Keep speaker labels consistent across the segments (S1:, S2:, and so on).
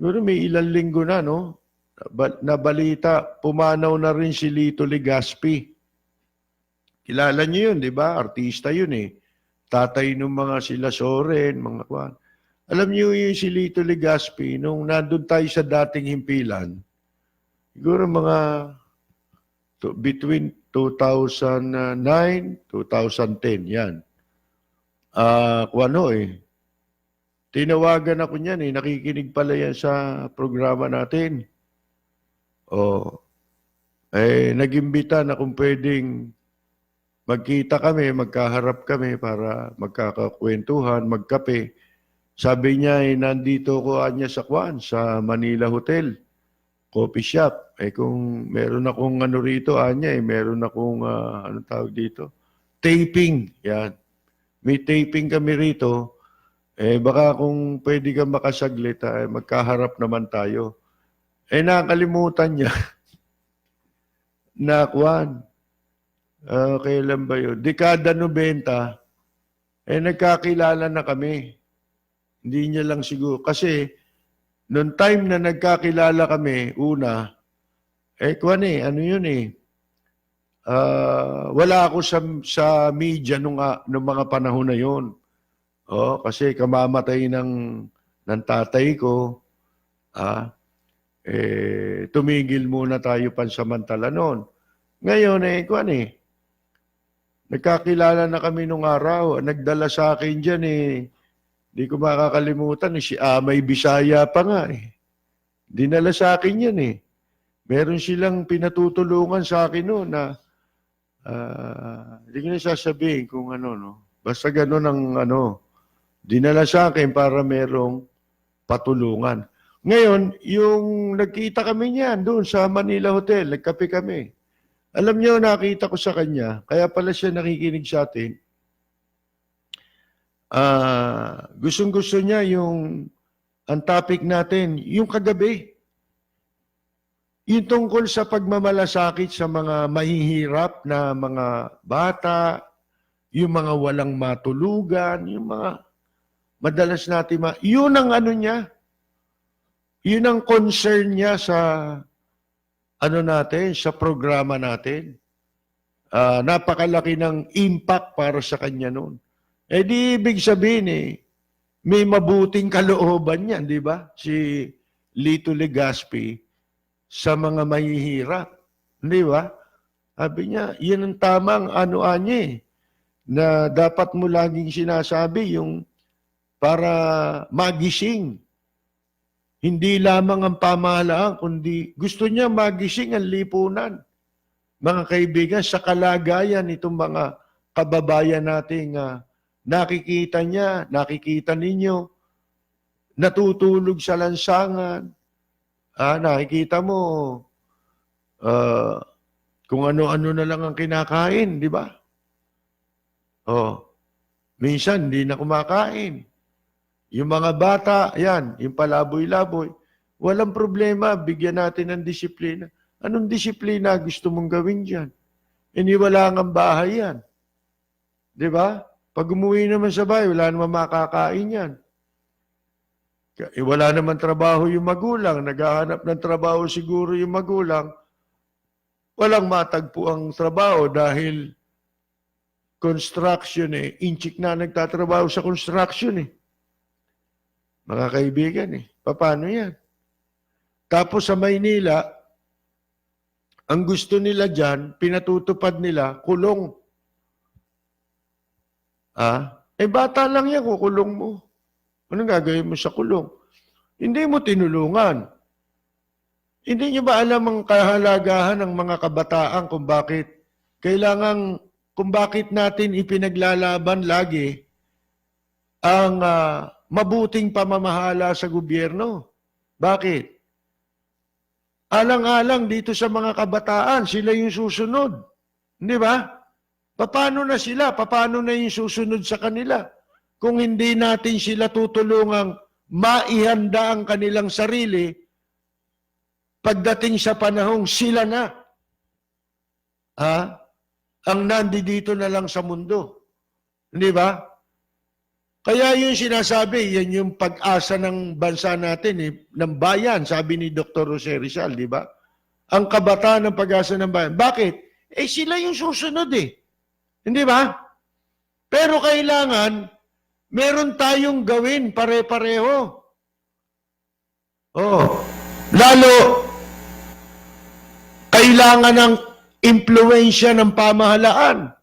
S1: siguro may ilang linggo na, no? Nabalita, pumanaw na rin si Lito Legaspi. Kilala niyo yun, di ba? Artista yun eh. Tatay ng mga sila Soren, mga kwan. Alam niyo yung si Lito Legaspi, nung nandun tayo sa dating himpilan, siguro mga between 2009, 2010, yan. Kuwano eh. Tinawagan ako niyan eh. Nakikinig pala yan sa programa natin. Nag-imbita na kung pwedeng magkita kami, magkaharap kami para magkakakwentuhan, magkape. Sabi niya, nandito ko anya sa sa Manila Hotel, coffee shop. Kung meron akong ano rito, anya meron akong, anong tawag dito? Taping, yan. May taping kami rito. Baka kung pwede ka makasaglit, magkaharap naman tayo. Nakalimutan niya na kailan ba yun? Dekada 90, nagkakilala na kami. Hindi niya lang siguro. Kasi, noong time na nagkakilala kami, una, ano yun eh, wala ako sa media nung mga panahon na yun. Kasi kamamatay ng tatay ko, tumigil muna tayo pansamantala noon. Ngayon, nagkakilala na kami nung araw. Nagdala sa akin dyan di ko makakalimutan, si Amay Bisaya pa nga Dinala sa akin yan Meron silang pinatutulungan sa akin noon na, hindi ko na sasabihin kung ano, no? Basta gano'n ang dinala sa akin para merong patulungan. Ngayon, yung nagkita kami niyan doon sa Manila Hotel, nagkape kami. Alam niyo, nakita ko sa kanya, kaya pala siya nakikinig sa atin. Gustong-gusto niya ang topic natin, yung kagabi. Yung tungkol sa pagmamalasakit sa mga mahihirap na mga bata, yung mga walang matulugan, yung mga madalas natin yun ang ano niya. Yun ang concern niya sa natin, sa programa natin. Napakalaki ng impact para sa kanya noon. Di ibig sabihin may mabuting kalooban yan, di ba? Si Lito Legaspi sa mga mahihirap. Di ba? Sabi niya, yan ang tamang anya na dapat mo laging sinasabi yung para magising. Hindi lamang ang pamahalaan, kundi gusto niya magising ang lipunan. Mga kaibigan, sa kalagayan itong mga kababayan nating nakikita niya, nakikita ninyo, natutulog sa lansangan. Nakikita mo kung ano-ano na lang ang kinakain, di ba? Minsan hindi na kumakain. Yung mga bata, yan, yung palaboy-laboy, walang problema, bigyan natin ng disiplina. Anong disiplina gusto mong gawin dyan? Wala nga bahay yan. Di ba? Pag umuwi naman sa bahay, wala naman makakain yan. Wala naman trabaho yung magulang, naghahanap ng trabaho siguro yung magulang, walang matagpo ang trabaho dahil construction inchik na nagtatrabaho sa construction Mga kaibigan paano yan? Tapos sa Maynila, ang gusto nila dyan, pinatutupad nila, kulong. Bata lang yan, kukulong mo. Anong gagawin mo sa kulong? Hindi mo tinulungan. Hindi niyo ba alam ang kahalagahan ng mga kabataan kung bakit natin ipinaglalaban lagi ang mabuting pamamahala sa gobyerno? Bakit? Alang-alang dito sa mga kabataan, sila yung susunod. Hindi ba? Paano na sila? Paano na yung susunod sa kanila? Kung hindi natin sila tutulungang maihanda ang kanilang sarili, pagdating sa panahong sila na, ang nandito na lang sa mundo. Hindi ba? Kaya yung sinasabi, yan yung pag-asa ng bansa natin, ng bayan, sabi ni Dr. Jose Rizal, di ba? Ang kabataan ng pag-asa ng bayan. Bakit? Sila yung susunod Hindi ba? Pero kailangan, meron tayong gawin pare-pareho. Oh, lalo, kailangan ng impluensya ng pamahalaan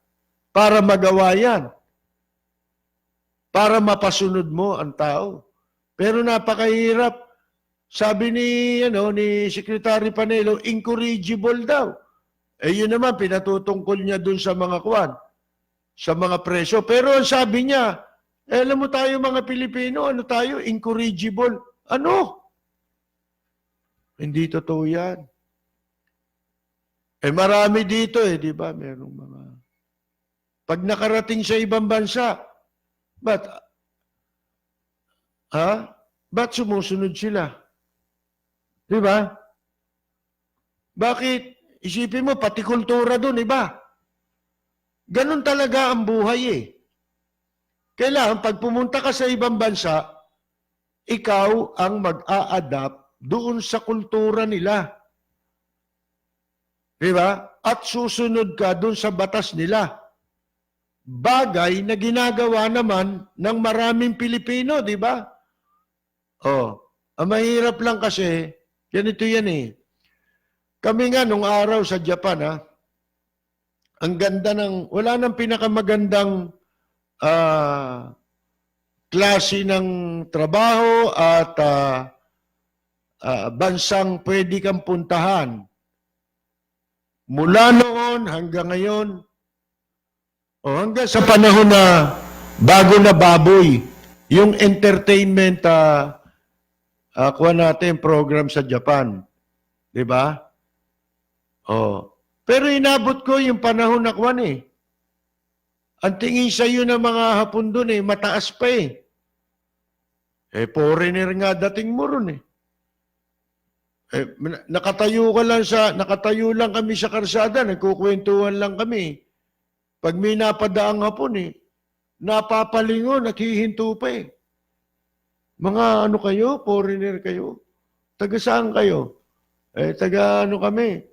S1: para magawa yan. Para mapasunod mo ang tao. Pero napakahirap. Sabi ni Secretary Panelo, incorrigible daw. Yun naman, pinatutungkol niya dun sa mga kwan, sa mga presyo. Pero ang sabi niya, alam mo tayo mga Pilipino, ano tayo? Incorrigible. Ano? Hindi totoo yan. Marami dito di ba? Merong mga... Pag nakarating sa ibang bansa, ba't sumusunod sila? Di ba? Bakit? Isipin mo, pati kultura doon, iba. Ganun talaga ang buhay Kailangan, pag pumunta ka sa ibang bansa, ikaw ang mag-a-adapt doon sa kultura nila. Di ba? At susunod ka doon sa batas nila. Bagay na ginagawa naman ng maraming Pilipino, di ba? Ang mahirap lang kasi, ganito yan Kami nga nung araw sa Japan, ang ganda wala nang pinakamagandang klase ng trabaho at bansang pwede kang puntahan. Mula noon hanggang ngayon, hanggang sa panahon na bago na baboy, yung entertainment kuha natin program sa Japan. Di ba? Pero inabot ko yung panahon na kuwan Ang tingin sa iyo ng mga Hapon doon mataas pa foreigner nga dating mo ron nakatayo lang kami sa karsada, nagkukwentuhan lang kami. Pag may napadaang Hapon napapalingon, naghihinto pa Mga ano kayo? Foreigner kayo? Taga saan kayo? Taga ano kami?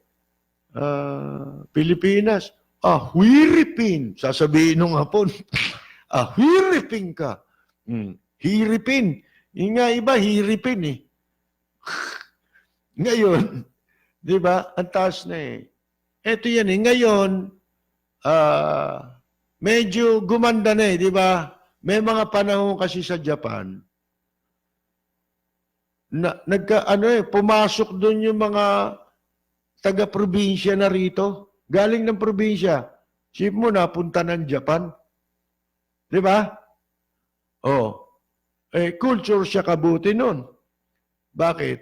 S1: Pilipinas. Huiripin. Sasabihin nung Hapon. Huiripin ka. Hiripin. Yung nga iba, hiripin Ngayon, di ba? Ang taas na Ito yan Ngayon, medyo gumanda na di ba? May mga panahon kasi sa Japan na pumasok doon yung mga taga-probinsya na rito. Galing ng probinsya. Sip mo napunta ng Japan. Di ba? Culture siya kabuti nun. Bakit?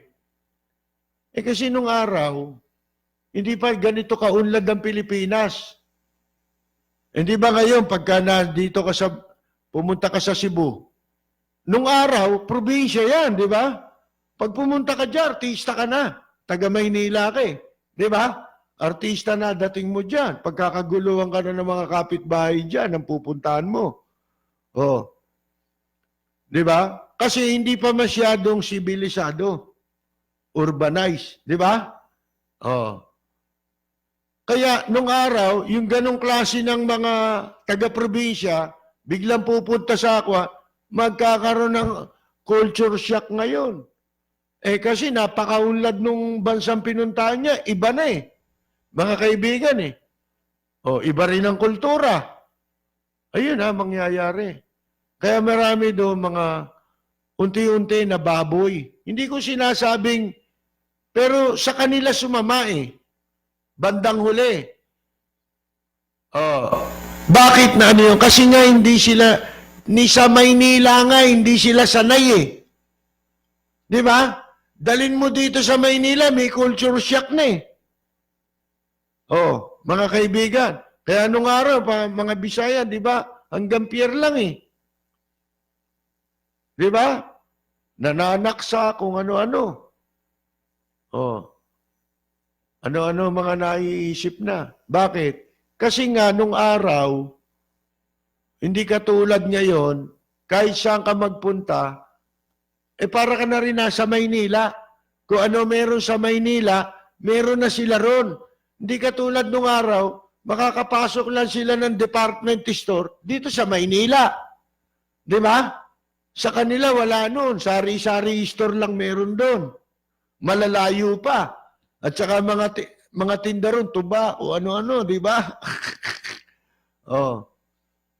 S1: Kasi nung araw, hindi pa ganito kaunlad ang Pilipinas. Hindi ba ngayon, pagka pumunta ka sa Cebu, nung araw, probinsya yan, di ba? Pag pumunta ka dyan, artista ka na. Taga Maynila ka Di ba? Artista na dating mo dyan. Pagkakaguluhan ka na ng mga kapitbahay dyan, ang pupuntahan mo. Di ba? Kasi hindi pa masyadong sibilisado. Urbanized. Di ba? Kaya nung araw, yung ganong klase ng mga taga-probinsya, biglang pupunta sa Aqua, magkakaroon ng culture shock ngayon. Kasi napakaunlad nung bansang pinuntahan niya, iba na Mga kaibigan iba rin ang kultura. Ayun mangyayari. Kaya marami doon mga unti-unti na baboy. Hindi ko sinasabing, pero sa kanila sumama bandang huli. Bakit na yun? Kasi nga hindi sila, ni sa Maynila nga, hindi sila sanay Di ba? Dalin mo dito sa Maynila, may culture shock na mga kaibigan. Kaya nung araw, mga Bisaya, di ba? Hanggang pier lang Di ba? Nananaksa kung ano-ano. Ano-ano mga naiisip na. Bakit? Kasi nga nung araw, hindi katulad ngayon, kahit saan ka magpunta, para ka na rin nasa Maynila. Kung ano meron sa Maynila, meron na sila ron. Hindi katulad nung araw, makakapasok lang sila ng department store dito sa Maynila. Di ba? Sa kanila wala nun. Sari-sari store lang meron doon. Malalayo pa. At saka mga tinda ron, tuba o ano-ano, di ba? Oh.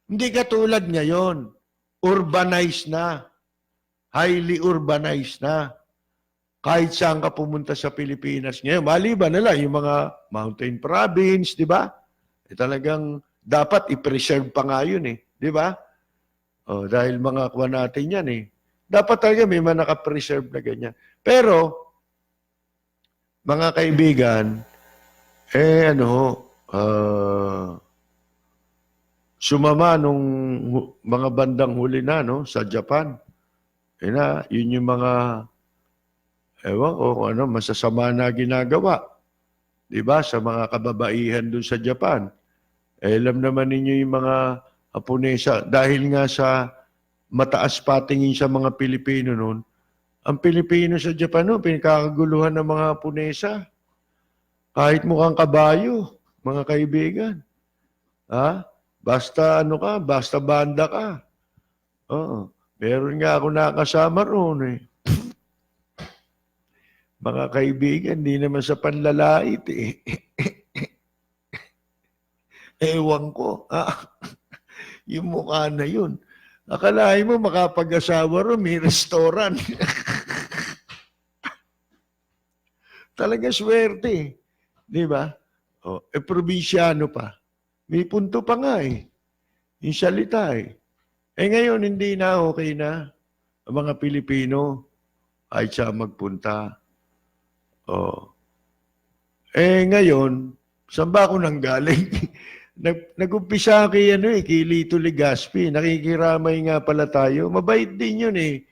S1: Hindi katulad ngayon. Urbanized na. Highly urbanized na. Kahit saan ka pumunta sa Pilipinas ngayon, maliban na lang yung mga mountain province, di ba? Talagang dapat i-preserve pa nga yun eh, di ba? Oh, dahil mga kuha natin yan eh. Dapat talaga may mga naka-preserve na ganyan. Pero, mga kaibigan, sumama nung mga bandang huli na, no, sa Japan. Yun yung mga, kung ano, masasama na ginagawa. Diba? Sa mga kababaihan dun sa Japan. Alam naman ninyo yung mga Haponesa, dahil nga sa mataas patingin sa mga Pilipino noon, ang Pilipino sa Japan noon, pinakakaguluhan ng mga Haponesa. Kahit mukhang kabayo, mga kaibigan. Ha? Basta ano ka, basta banda ka. Oo. Meron nga ako nakasama roon eh. Mga kaibigan, hindi naman sa panlalait eh. Ewan ko. Yung mukha na yun. Akalain mo makapag-asawa ron, may restaurant. Talaga swerte eh. Di ba? Probinsyano pa. May punto pa nga eh. Yung salita eh. Ngayon, hindi na okay na ang mga Pilipino ay siya magpunta. Ngayon, saan ba ako nanggaling? Nag-umpisa kay, kay Lito Legazpi. Nakikiramay nga pala tayo. Mabait din yun eh.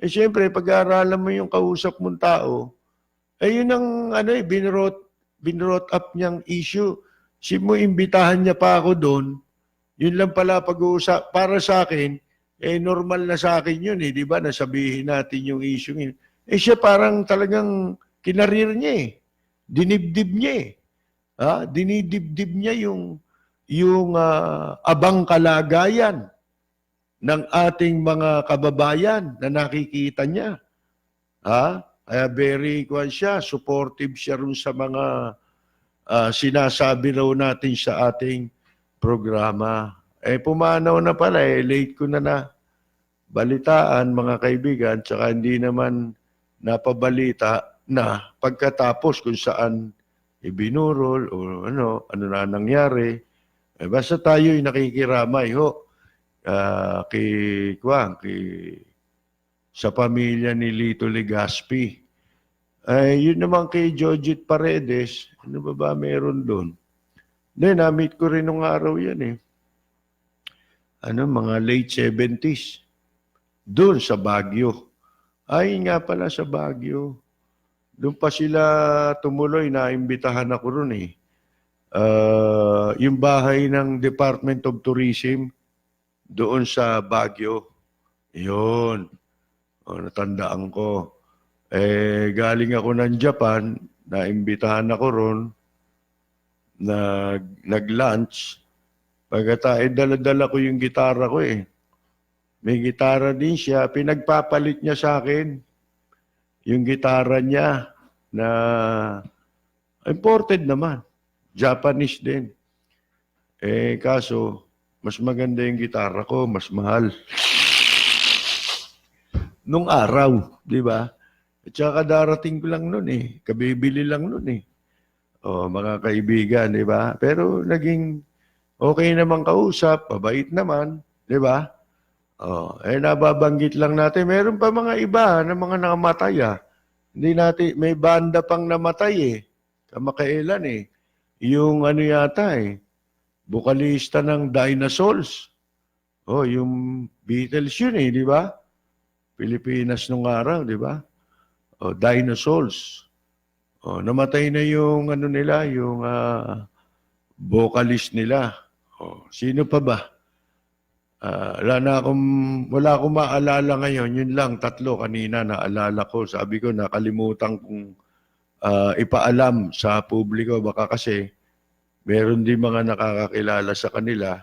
S1: Siyempre, pag-aaralan mo yung kausap mong tao, yun ang binrot up niyang issue. Imbitahan niya pa ako doon. Yun lang pala pag-uusap. Para sa akin, normal na sa akin yun eh. Di ba? Nasabihin natin yung issue yun. Siya parang talagang kinarir niya eh. Dinibdib niya eh. Dinidibdib niya yung abang kalagayan ng ating mga kababayan na nakikita niya. Kaya very supportive siya rin sa mga sinasabi raw natin sa ating programa. Pumanaw na pala late ko na balitaan mga kaibigan, tsaka hindi naman napabalita na pagkatapos kung saan ibinurol o ano na nangyari. Basta tayo'y nakikiramay sa pamilya ni Lito Legazpi. Yun naman kay Jojit Paredes, ano ba meron doon? Na-meet ko rin nung araw yan eh. Mga late 70s. Doon sa Baguio. Nga pala sa Baguio. Doon pa sila tumuloy, naimbitahan ako ron eh. Yung bahay ng Department of Tourism doon sa Baguio. Yun. Natandaan ko. Galing ako ng Japan, naimbitahan ako ron, nag-lunch. Dala-dala ko yung gitara ko eh. May gitara din siya. Pinagpapalit niya sa akin yung gitara niya na imported naman. Japanese din. Kaso, mas maganda yung gitara ko, mas mahal. Nung araw, di ba? At saka darating ko lang nun eh. Kabibili lang nun eh. Mga kaibigan, di ba? Pero naging okay naman kausap, mabait naman, di ba? Nababanggit lang natin. Meron pa mga iba na mga nakamatay Hindi natin, may banda pang namatay eh. Kamakailan eh. Yung yata eh, bukalista ng Dinosaurs. Yung Beatles yun eh, di ba? Pilipinas nung araw, di ba? Dinosaurs. Namatay na yung nila, yung vocalist nila. Sino pa ba? Wala akong maalala ngayon. Yun lang, tatlo kanina naalala ko. Sabi ko, nakalimutan kong ipaalam sa publiko. Baka kasi meron din mga nakakakilala sa kanila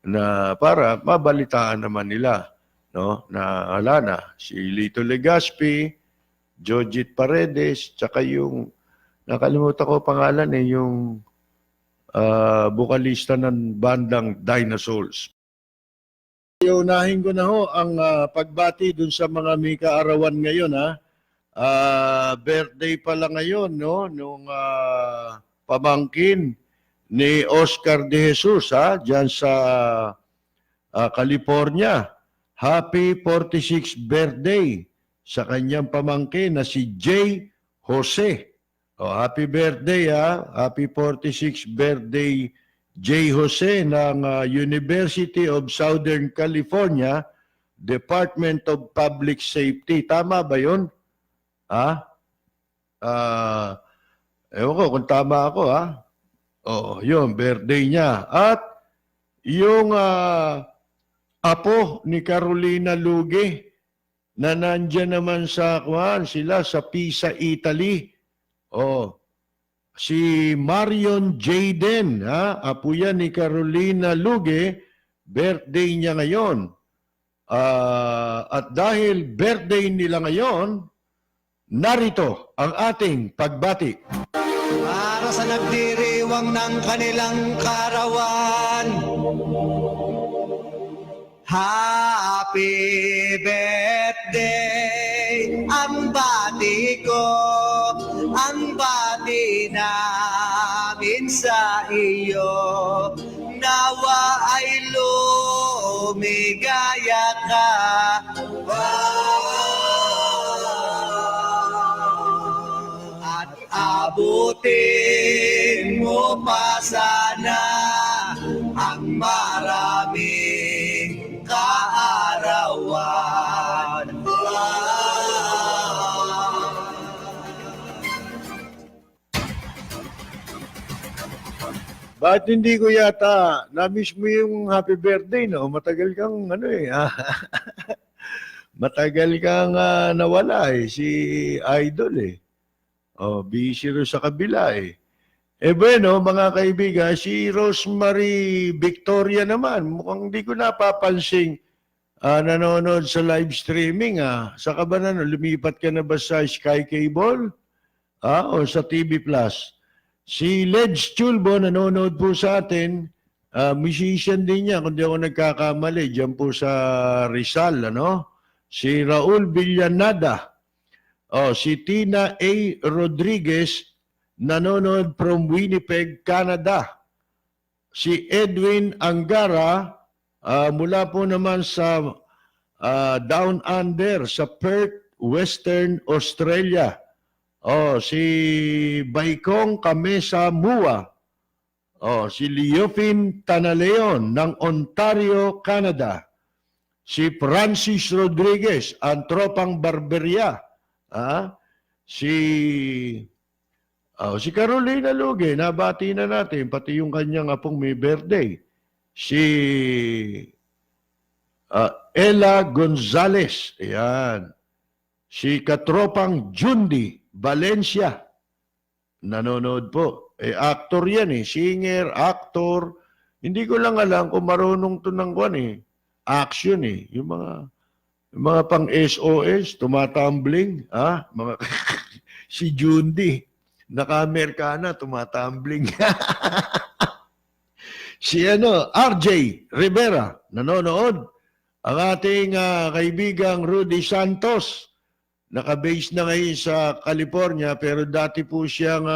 S1: na para mabalitaan naman nila, no? Na wala na. Si Lito Legaspi, Jojit Paredes, tsaka yung, nakalimutan ko pangalan yung bukalista ng bandang Dinosaurs. Unahin ko na ho ang pagbati dun sa mga may kaarawan ngayon, ha. Birthday pala ngayon, no, nung pamangkin ni Oscar De Jesus, ha, diyan sa California. Happy 46th birthday sa kanyang pamangkin na si J. Jose. Oh, happy birthday, ha. Happy 46th birthday, J. Jose ng University of Southern California, Department of Public Safety. Tama ba yun? Ha? Ewan ko kung tama ako, ha? Oo, yun, birthday niya. At yung apo ni Carolina Luge na nandyan naman sa sila sa Pisa, Italy. Oh, si Marion Jaden, ha? Apo yan ni Carolina Luge, birthday niya ngayon. At dahil birthday nila ngayon, narito ang ating pagbati.
S2: Para sa nagdiriwang ng kanilang karawan, happy birthday, ang bati ko, ang bati namin sa iyo. Nawa ay lumigaya ka. At abutin mo pa sana ang maraming kaarawan.
S1: Bakit hindi ko yata na-miss mo yung happy birthday, no? Matagal kang matagal kang nawala si Idol eh. Oh, busy rin sa kabila eh. Bueno, mga kaibigan, si Rosemary Victoria naman, mukhang di ko napapansin nanonood sa live streaming. Saka ba lumipat ka na ba sa Sky Cable? O sa TV Plus? Si Ledge Chulbo, nanonood po sa atin, musician din niya, kung di ako nagkakamali, dyan po sa Rizal, ano? Si Raul Villanada, si Tina A. Rodriguez, nanonood from Winnipeg, Canada. Si Edwin Angara, mula po naman sa Down Under, sa Perth, Western Australia. Si Baikong Kamesa Mua. Si Leofin Tanaleon ng Ontario, Canada. Si Francis Rodriguez, ang tropang Barberia. Si Carolina Luge, nabati na natin, pati yung kanyang apong may birthday. Si Ella Gonzalez, ayan. Si katropang Jundi Valencia, nanonood po. Actor yan singer, actor. Hindi ko lang alam kung marunong to ng action Yung mga pang SOS, tumatumbling, mga si Jundi, naka-Amerikana, tumatumbling. Si RJ Rivera, nanonood. Ang ating kaibigang Rudy Santos, naka-base na ngayon sa California, pero dati po siyang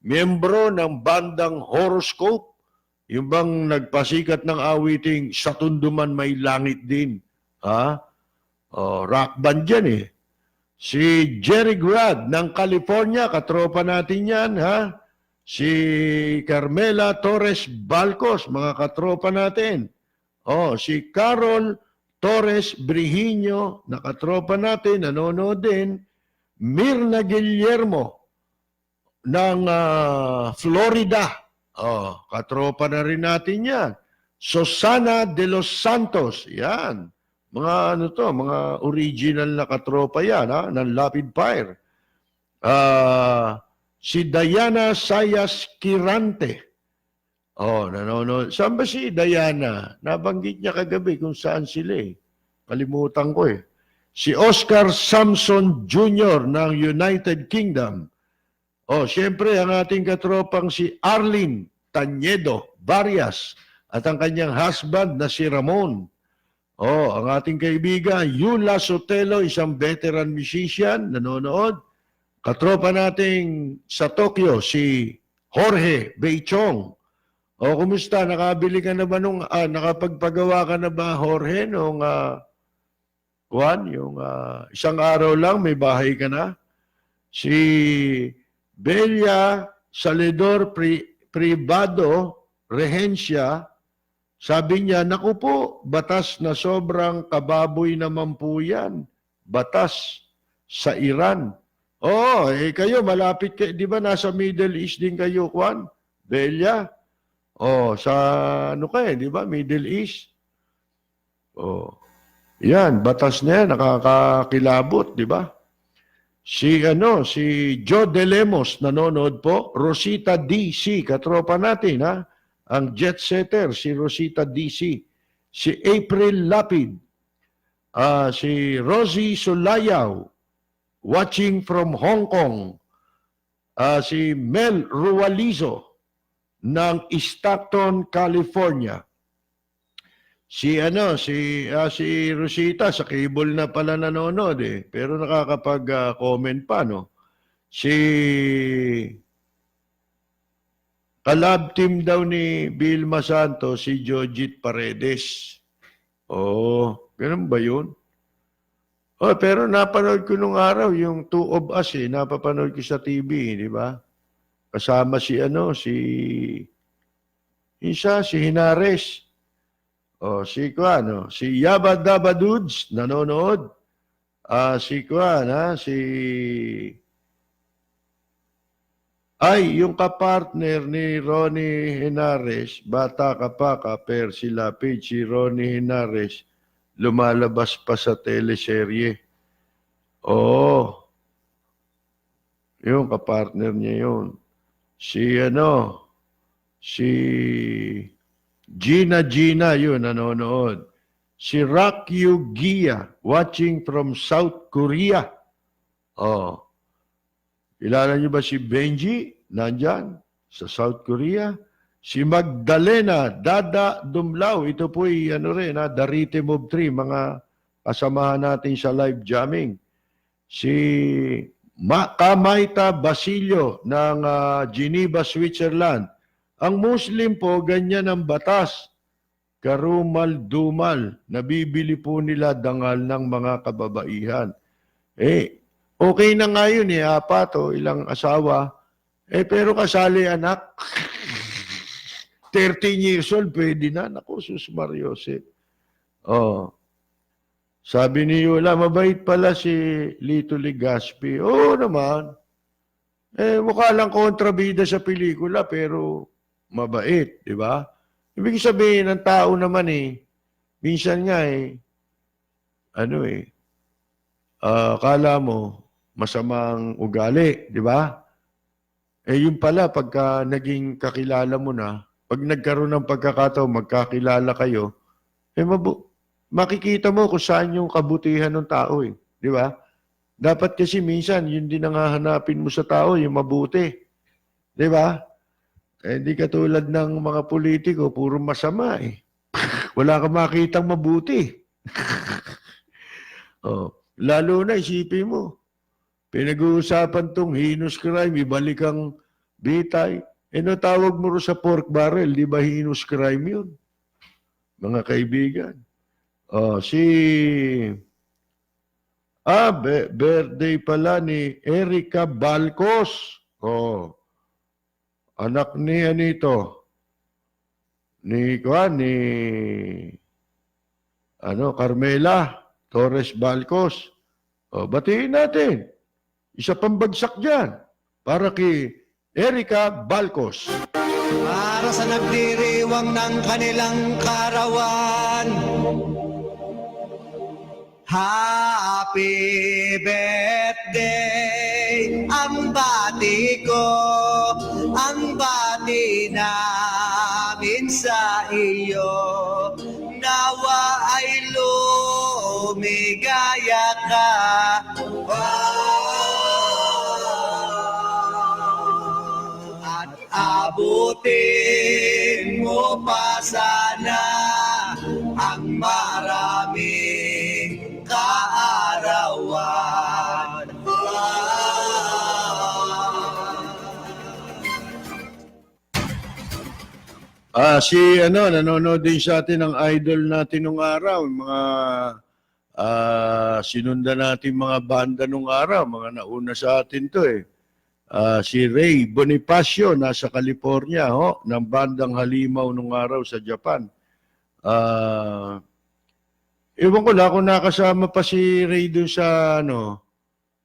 S1: miyembro ng bandang Horoscope. Yung bang nagpasikat ng awiting Sa Tunduman May Langit Din. Rock band yan Si Jerry Grad ng California, katropa natin yan, Si Carmela Torres Balcos, mga katropa natin. Si Carol Torres Brihiño, nakatropa natin, nanonood din. Mirna Guillermo ng Florida. Katropa na rin natin yan. Susana de los Santos. Yan. Mga ano to, mga original na katropa yan, ha, ng Lapid Fire. Si Diana Sayas Kirante. Oh, nanonood. Saan ba si Diana? Nabanggit niya kagabi kung saan sila eh. Kalimutan ko eh. Si Oscar Samson Jr. ng United Kingdom. Oh, siyempre ang ating katropang si Arlene Tañedo Varias at ang kanyang husband na si Ramon. Oh, ang ating kaibigan Yula Sotelo, isang veteran musician, nanonood. Katropa nating sa Tokyo, si Jorge Beichong. O, kumusta? Nakabili ka na ba nakapagpagawa ka na ba, Jorge, nung, isang araw lang, may bahay ka na? Si Belia Salidor Privado Rehencia, sabi niya, naku po, batas na sobrang kababoy naman po yan. Batas sa Iran. Oo, kayo, malapit kayo. Di ba nasa Middle East din kayo, Juan? Belia? Oh, sa ano kayo, di ba? Middle East. Oh. Yan, batas na yan, nakakakilabot, di ba? Si Joe De Lemos nanonood po, Rosita DC, katropa natin, ha? Ang jet setter, si Rosita DC. Si April Lapid. Si Rosie Sulayaw, watching from Hong Kong. Si Mel Rualizo ng Stockton, California. Si Rosita sa cable na pala nanonood eh, pero nakakapag-comment pa, no. Si kalab team daw ni Vilma Santos, si Jojit Paredes. Oh, ganun ba 'yun? Oh, pero napanood ko nung araw yung Two of Us eh, napapanood ko sa TV, di ba? Kasama si Hinares. Oh, si Yaba Daba Dudes nanonood. Yung kapartner ni Ronnie Hinares, bata ka pa, kaper sila page, si Ronnie Hinares, lumalabas pa sa teleserye. Oh, yung kapartner niya yun. Si Gina yun, nanonood. Si Rakyu Gia, watching from South Korea. Oh, kilala niyo ba si Benji? Nandyan, sa South Korea. Si Magdalena Dada Dumlao, ito po'y the Rhythm of Three, mga kasamahan natin sa live jamming. Si Kamaita Basilio ng Geneva, Switzerland. Ang Muslim po, ganyan ang batas. Karumal-dumal, nabibili po nila dangal ng mga kababaihan. Okay na nga yun apat o ilang asawa. Pero kasali anak, 13 years old, pwede na. Naku, sus Mariosep. Oh. Sabi ni Yula, mabait pala si Lito Legaspi. Oo naman. Mukha lang kontrabida sa pelikula, pero mabait, di ba? Ibig sabihin ng tao naman minsan nga akala mo masamang ugali, di ba? Yun pala, pagka naging kakilala mo na, pag nagkaroon ng pagkakataon, magkakilala kayo, makikita mo kung saan yung kabutihan ng tao di ba? Dapat kasi minsan, yun din ang hahanapin mo sa tao, yung mabuti. Di ba? Hindi katulad ng mga politiko, puro masama Wala kang makitang mabuti. Lalo na, isipin mo, pinag-uusapan tong heinous crime, ibalik ang bitay. Tawag mo rin sa pork barrel, di ba heinous crime yun? Mga kaibigan. Birthday pala ni Erica Balcos. Anak ni Carmela Torres Balcos. Batiin natin. Isa pang bagsak dyan para kay Erica Balcos.
S2: para sa nagdiriwang ng kanilang karawan. Happy birthday, ang bati ko, ang bati namin sa iyo. Nawa ay lumigaya ka. At abutin mo pa sana ang maraming kaarawan.
S1: Nanonood din sa atin ang idol natin nung araw, mga sinundan natin mga banda nung araw, mga nauna sa atin to eh. Si Ray Bonifacio, nasa California, ng bandang Halimaw nung araw sa Japan. Ewan ko lang kung nakasama pa si Ray dun sa,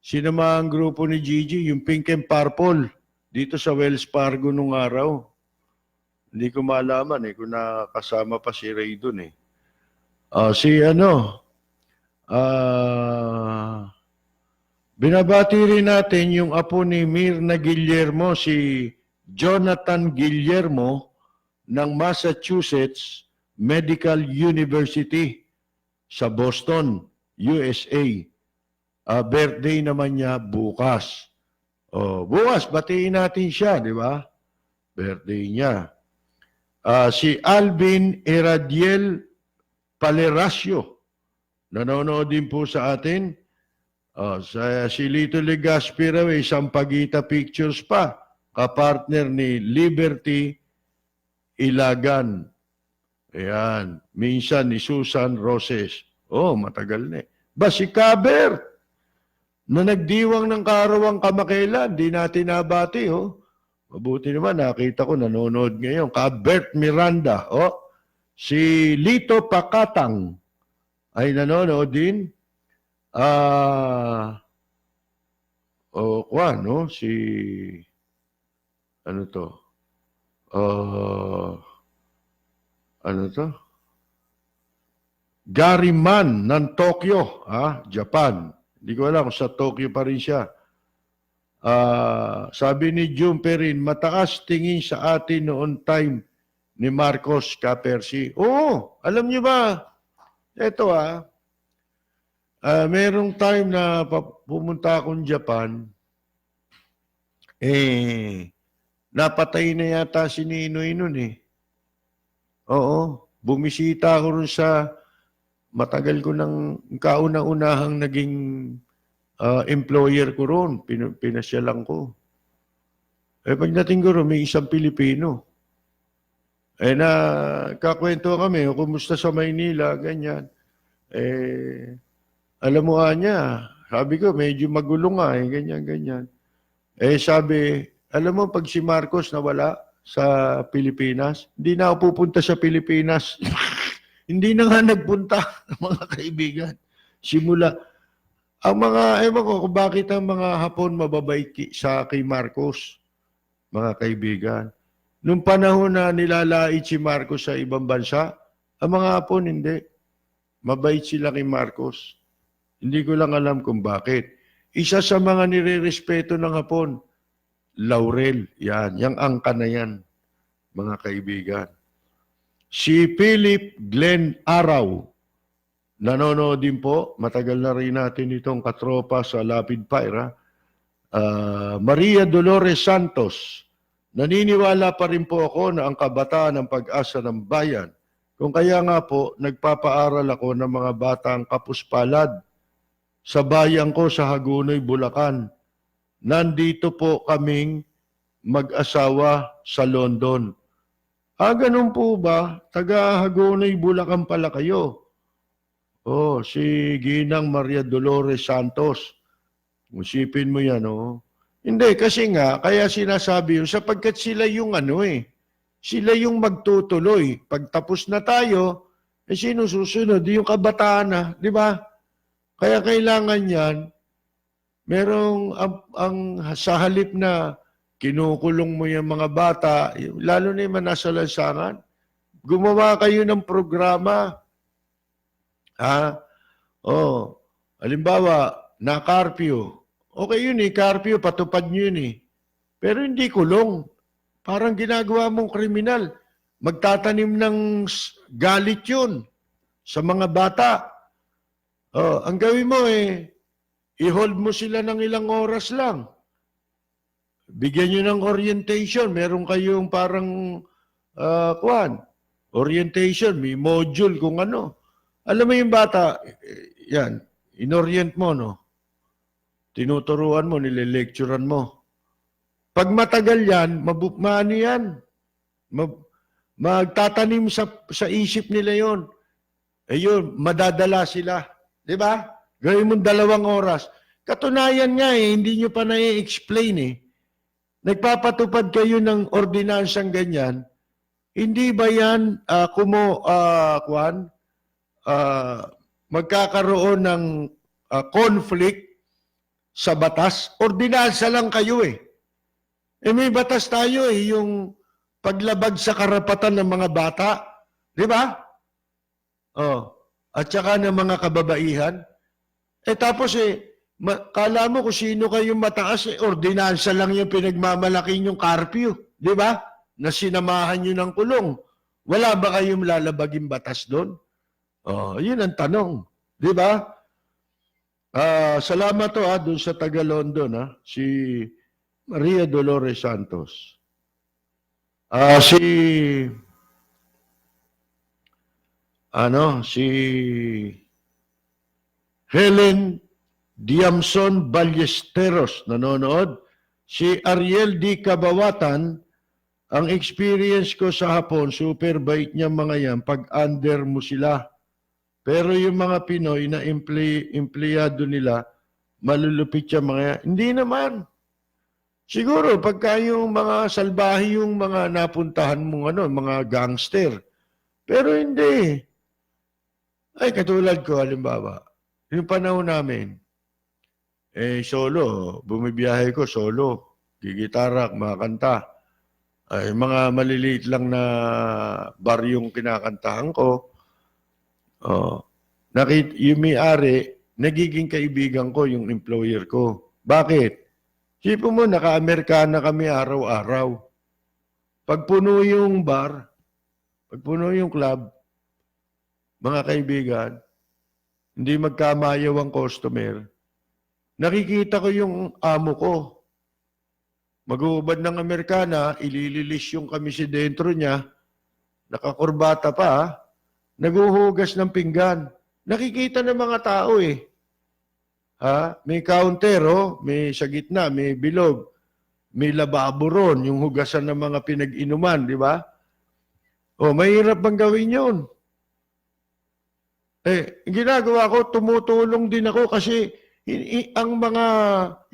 S1: sinamaang grupo ni Gigi, yung Pink and Purple, dito sa Wells Fargo nung araw. Hindi ko malaman kung nakasama pa si Ray dun eh. Binabati rin natin yung apo ni Mirna Guillermo, si Jonathan Guillermo ng Massachusetts Medical University sa Boston, USA. Birthday naman niya bukas. Bukas, batiin natin siya, di ba? Birthday niya. Si Alvin Eradiel Paleracio, nanonood din po sa atin. Si Lito Legaspi raw, Sampaguita Pictures pa, kapartner ni Liberty Ilagan. Ayan, minsan ni Susan Roses. Matagal na eh. Si Kaber, na nagdiwang ng karawang kamakailan, di natin nabati, Mabuti naman, nakita ko, nanonood ngayon. Kabert Miranda, si Lito Pakatang ay nanonood din. Si, Gary Man ng Tokyo, Japan. Hindi ko alam kung sa Tokyo pa rin siya. Sabi ni Jumperin, mataas tingin sa atin noon time ni Marcos Capersi. Alam niyo ba? Ito merong time na pumunta akong Japan, napatay na yata si Ninoy nun eh. Bumisita ako rin sa matagal ko ng kauna-unahang naging employer ko roon, pinasyalan ko. Pagdating ko roon, may isang Pilipino. Kakwento kami, kumusta sa Maynila, ganyan. Alam mo niya, sabi ko, medyo magulo nga, ganyan. Sabi, alam mo, pag si Marcos nawala sa Pilipinas, hindi na ako pupunta sa Pilipinas. Hindi na nga nagpunta, mga kaibigan. Simula, ang mga, ewan ko kung bakit ang mga Hapon mababait sa kay Marcos, mga kaibigan. Nung panahon na nilalait si Marcos sa ibang bansa, ang mga Hapon hindi. Mabait sila kay Marcos. Hindi ko lang alam kung bakit. Isa sa mga nire-respeto ng Hapon, Laurel. Yan, yung angka na yan, mga kaibigan. Si Philip Glenn Araw, nanonood din po, matagal na rin natin itong katropa sa Lapid Fire. Maria Dolores Santos, naniniwala pa rin po ako na ang kabataan ng pag-asa ng bayan. Kung kaya nga po, nagpapaaral ako ng mga batang kapuspalad sa bayan ko sa Hagunoy, Bulacan. Nandito po kaming mag-asawa sa London. Ganun po ba? Taga Hagunoy, Bulacan pala kayo. Si Ginang Maria Dolores Santos. Musipin mo yan, Hindi, kasi nga, kaya sinasabi yun, sapagkat sila yung sila yung magtutuloy. Pag tapos na tayo, sino susunod? Yung kabataan na, di ba? Kaya kailangan yan, merong, sa halip na kinukulong mo yung mga bata, lalo na yung nasa lansangan. Gumawa kayo ng programa. Ha? Oh, halimbawa, na-curfew. Okay yun curfew, patupad nyo yun Pero hindi kulong. Parang ginagawa mong kriminal. Magtatanim ng galit yun sa mga bata. Oh, ang gawin mo i-hold mo sila ng ilang oras lang. Bigyan nyo ng orientation. Meron kayong parang, orientation, may module kung ano. Alam mo yung bata, yan, inorient mo, no? Tinuturuan mo, nile-lecturean mo. Pag matagal yan, maano yan? Magtatanim sa isip nila yon. Ayun, madadala sila. Di ba? Gawin mo 2 oras. Katunayan nga hindi nyo pa na-explain Nagpapatupad kayo ng ordinansang ganyan. Hindi ba yan, magkakaroon ng conflict sa batas? Ordinansa lang kayo may batas tayo yung paglabag sa karapatan ng mga bata. Di ba? At saka ng mga kababaihan. Tapos kala mo kung sino kayong mataas, ordinansa lang yung pinagmamalaki yung curfew. Di ba? Na sinamahan nyo ng kulong. Wala ba kayong lalabaging batas doon? Yun ang tanong. Di ba? Salamat doon sa taga London, si Maria Dolores Santos. Si Helen Diamson Ballesteros nanonood. Si Ariel D. Kabawatan, ang experience ko sa Hapon, super bait niya mga yan, pag under mo sila. Pero yung mga Pinoy na empleyado nila, malulupit siya mga yan. Hindi naman. Siguro, pagka yung mga salbahe yung mga napuntahan mong mga gangster. Pero hindi. Ay, katulad ko, halimbawa, yung panahon namin, solo, bumibiyahe ko solo, gigitara, kumakanta. Ay, mga maliliit lang na bar yung kinakantahan ko. Yung may-ari, nagiging kaibigan ko yung employer ko. Bakit? Sipo mo, naka-Amerikana kami araw-araw. Pag puno yung bar, pag puno yung club, mga kaibigan, hindi magkamayaw ang customer, nakikita ko yung amo ko. Mag-uubad ng Amerikana, ilililis yung kamisi dentro niya, nakakurbata pa, naguhugas ng pinggan. Nakikita ng mga tao May counter, may sa gitna, may bilog, may lababo ron, yung hugasan ng mga pinag-inuman, di ba? Mahirap bang gawin yun? Ginagawa ko, tumutulong din ako kasi ang mga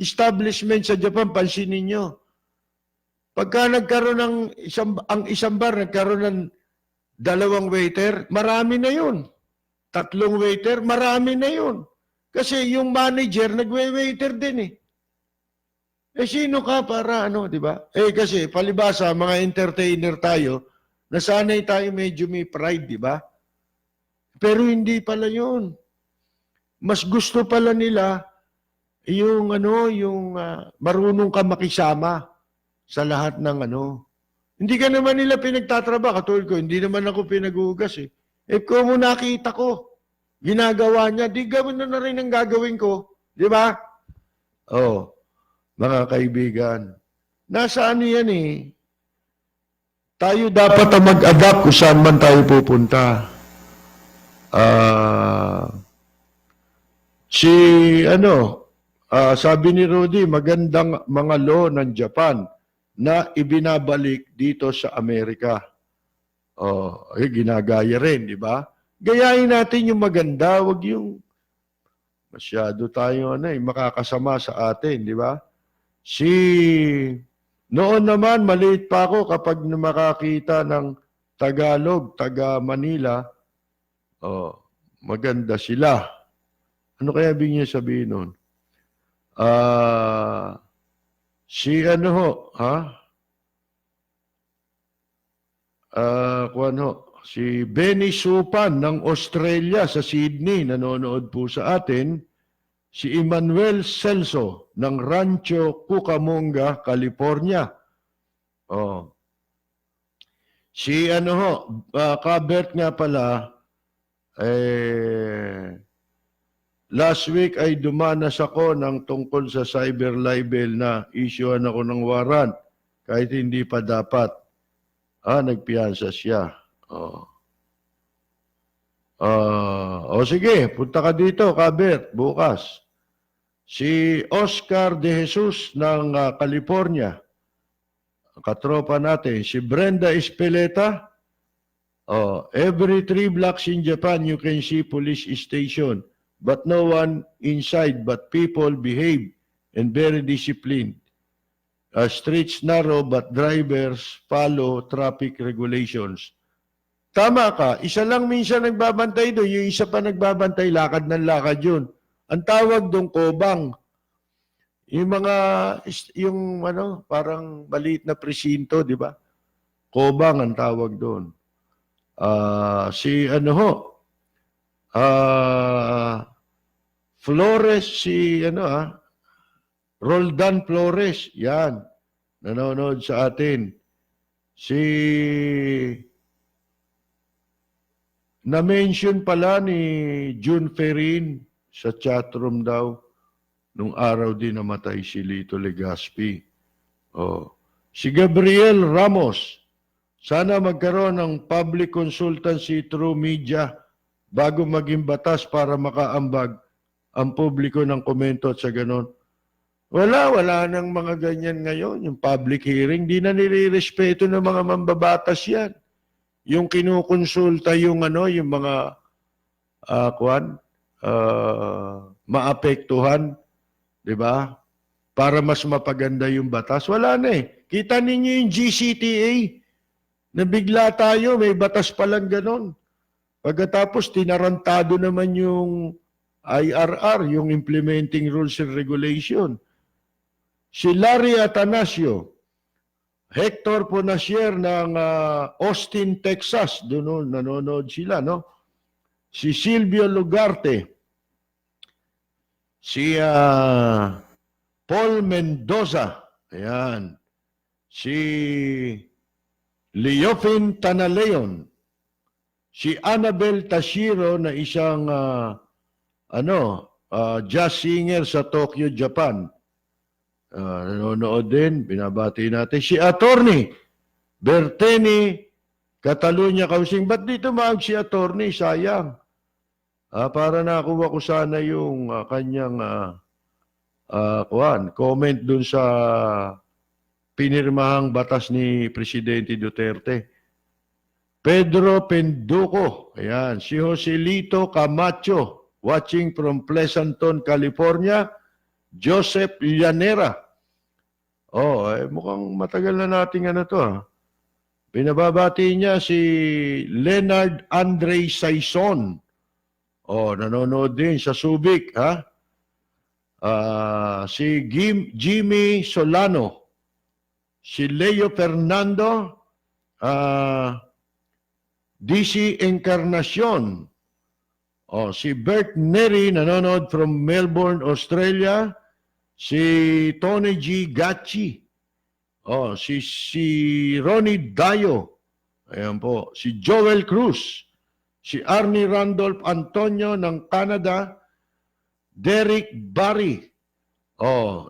S1: establishment sa Japan, pansinin nyo. Pagka nagkaroon ng isang bar, nagkaroon ng 2 waiter, marami na yun. 3 waiter, marami na yun. Kasi yung manager, nagwe-waiter din sino ka para di ba? Kasi palibasa, mga entertainer tayo, nasanay tayo medyo may pride, di ba? Pero hindi pala yun. Mas gusto pala nila yung marunong ka makisama sa lahat ng Hindi ka naman nila pinagtatrabaho. Katulad ko, hindi naman ako pinag-uugas kung nakita ko, ginagawa niya, di gawin na rin ang gagawin ko. Di ba? Mga kaibigan, nasaan yan Tayo dapat mag-adapt kung saan man tayo pupunta. Sabi ni Rudy, magandang mga law ng Japan na ibinabalik dito sa Amerika. Ginagaya rin, di ba? Gayahin natin yung maganda, wag yung masyado tayo makakasama sa atin, di ba? Noon naman, maliit pa ako kapag makakita ng Tagalog, taga Manila, maganda sila. Ano kaya ibig niya sabihin nun? Si ano ho, ha? Kuwan ho, si Benny Supan ng Australia sa Sydney, nanonood po sa atin. Si Emmanuel Celso ng Rancho Cucamonga, California. Oh. Si ano ho, Kabert nga pala, last week ay dumanas ako ng tungkol sa cyber libel na issuean ako ng warrant kahit hindi pa dapat. Nagpiyansa siya. Sige, punta ka dito, Kabert, bukas. Si Oscar De Jesus ng California, katropa natin. Si Brenda Espeleta, every 3 blocks in Japan you can see police station, but no one inside, but people behave and very disciplined. Streets narrow, but drivers follow traffic regulations. Tama ka, isa lang minsan nagbabantay doon, yung isa pa nagbabantay, lakad ng lakad yun. Ang tawag doon, kobang. Yung mga, parang maliit na presinto, di ba? Kobang ang tawag doon. Flores, Roldan Flores, yan. Nanonood sa atin. Na-mention pala ni June Ferrin sa chatroom daw, nung araw din namatay si Lito Legazpi. Si Gabriel Ramos, sana magkaroon ng public consultancy through media bago maging batas para makaambag ang publiko ng komento at sa ganon. Wala nang mga ganyan ngayon. Yung public hearing, di na nilirespeto ng mga mambabatas yan. Yung kinukonsulta yung mga maapektuhan, di ba? Para mas mapaganda yung batas. Wala na eh. Kita ninyo yung GCTA, na bigla tayo, may batas palang ganon. Pagkatapos, tinarantado naman yung IRR, yung Implementing Rules and Regulation. Si Larry Atanasio, Hector Ponasier ng Austin, Texas, doon nanonood sila, no? Si Silvio Lugarte, si Paul Mendoza, ayan, si Leofin Tanaleon, si Annabel Tashiro na isang jazz singer sa Tokyo, Japan. Nanonood din, binabati natin. Si Attorney Berteni Catalunya Kausing. Ba't dito maag si Attorney? Sayang. Para nakuha ko sana yung kanyang comment dun sa pinirmahang batas ni Presidente Duterte. Pedro Penduco. Ayan. Si Joselito Camacho, watching from Pleasanton, California. Joseph Llanera. Mukhang matagal na nating Pinababati niya si Leonard Andre Saison. Nanonood din sa Subic, ha? Si Jimmy Solano. Si Leo Fernando. DC Encarnacion. Si Bert Neri, nanonood from Melbourne, Australia. Si Tony G. Gachi. Si Ronnie Dayo. Ayan po. Si Joel Cruz. Si Arnie Randolph Antonio ng Canada. Derek Barry.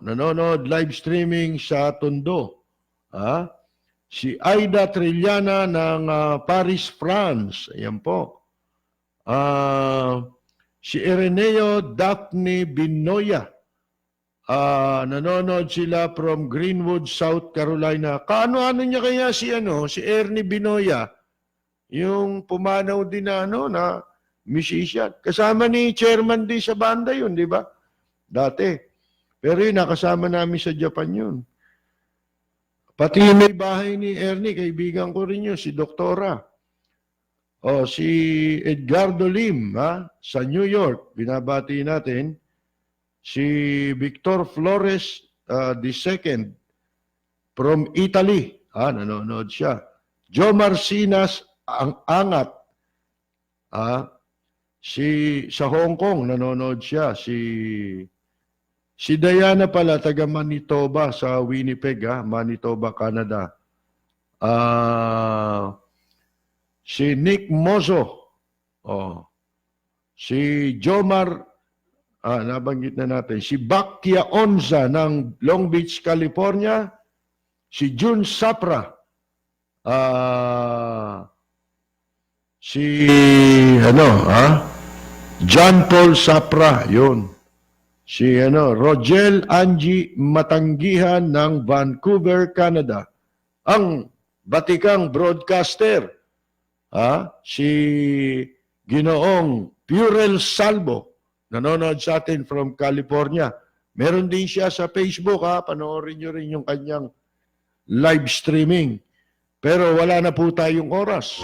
S1: Nanonood live streaming sa Tondo. Si Aida Trillana ng Paris, France. Ayan po. Si Ireneo Daphne Binoya. Nanonood sila from Greenwood, South Carolina. Kaano-ano niya kaya si Ernie Binoya? Yung pumanaw din na musician. Kasama ni Chairman din sa banda yun, di ba? Dati. Pero yun, nakasama namin sa Japan yun. Pati may bahay ni Ernie, kaibigan ko rin yun, si Doktora. Si Edgardo Lim, sa New York, binabati natin. Si Victor Flores II, from Italy. Nanonood siya. Joe Marcinas, ang angat. Sa Hong Kong, nanonood siya. Si Diana pala, taga Manitoba sa Winnipeg, Manitoba, Canada. Si Nick Mozo. Si Jomar, nabanggit na natin. Si Bakya Onza ng Long Beach, California. Si June Sapra. John Paul Sapra, yun. Si Rogel Angie Matanggihan ng Vancouver, Canada. Ang batikang broadcaster, si Ginoong Purel Salvo, nanonood sa atin from California. Meron din siya sa Facebook, panoorin nyo rin yung kanyang live streaming. Pero wala na po tayong oras.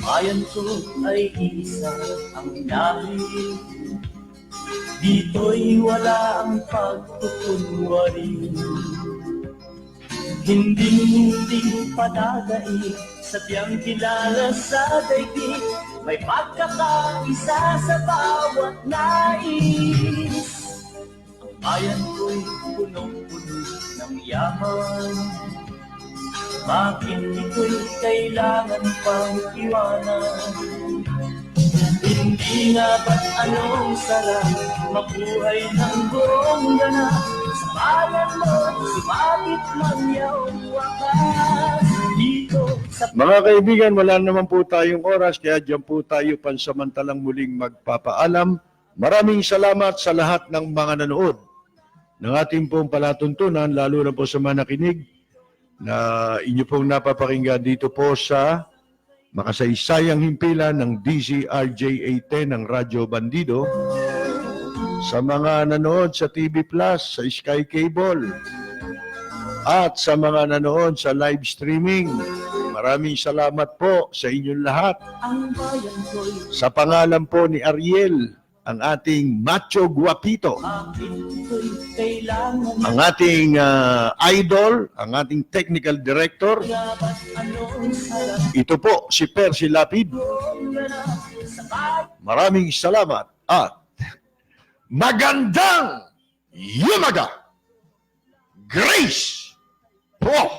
S3: Bayan ko ay isa ang lahi. Dito'y wala ang pagtutunwari. Hindi padadai sa tiyang kilala sa daigdig. May pagkakaisa sa bawat nais. Ang bayan ko'y punong-puno ng yaman. Bakit ito'y kailangan pang iwanan? Hindi nga ba't anong sarap mabuhay ng buong ganap? Sa bayan mo, sumabit man yaong wakas. Dito sa...
S1: Mga kaibigan, wala naman po tayong oras, kaya dyan po tayo pansamantalang muling magpapaalam. Maraming salamat sa lahat ng mga nanood ng ating pong palatuntunan, lalo na po sa mga nakinig na inyo pong napapakinggan dito po sa makasaysayang himpilan ng DZRJ 810 ng Radyo Bandido, sa mga nanood sa TV Plus, sa Sky Cable, at sa mga nanood sa live streaming. Maraming salamat po sa inyong lahat. Sa pangalan po ni Ariel, ang ating macho guapito, ang ating idol, ang ating technical director, ito po si Percy Lapid. Maraming salamat at magandang yumaga! Grace po!